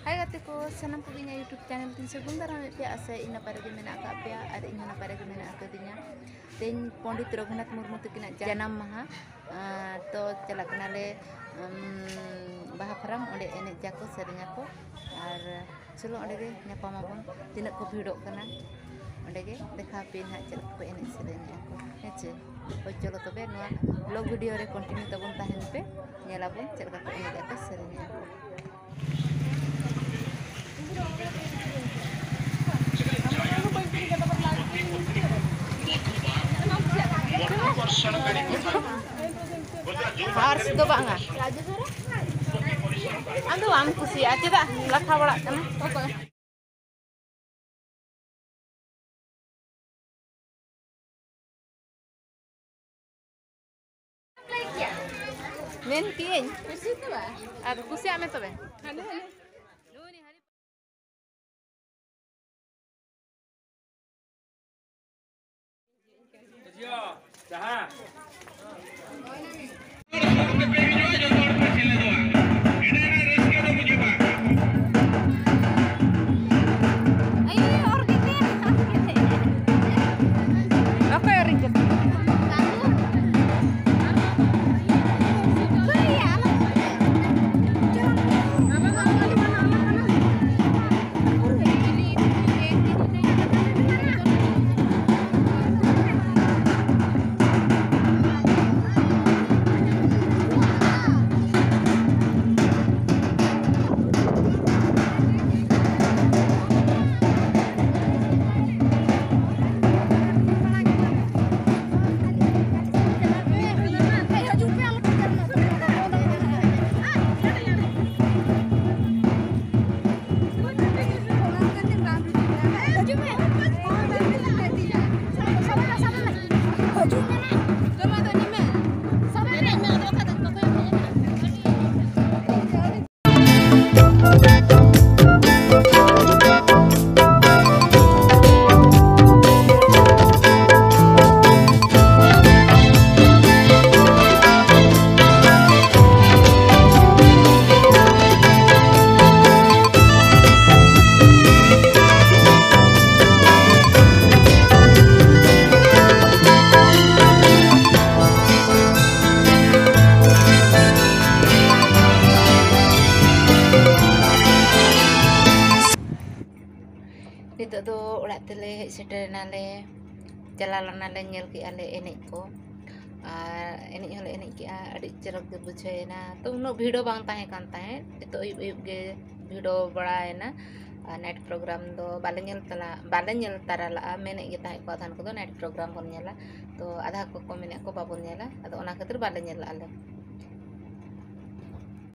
Hai katiku, senang punya YouTube channel tin segun daram pe ase ina pare ge mena ka pe are ina na pare ge mena akadinya tin Pondit Raghunath Murmu tikina janam maha to chalak kanale baha faram onde ene jako serenya ko ar chalo onde ge nyapamabon tinak ko bhidok kana onde ge dekha pe na chalak ko ene serenya ko heche o chalo tobe noa vlog video re continue tabon tahen pe nyelabon chalak ko ene jako serenya ko harus itu bang aduh am kusi aja dah lakha bada kana men pieng kusi tu ba ada kusi ame to be hale hale Jaha. Nito do ulat tele seter nale jalalan nale nyel ki ale enek ko enek hole enek ki adi cherak ge buchayena to uno video bang tahe kan tahe nito ayub ge video badaena night program do bale nyel tara la mene ge tahe ko than ko do night program kon nyela to adha ko mene ko babon nyela ado ona khatir bale nyel ale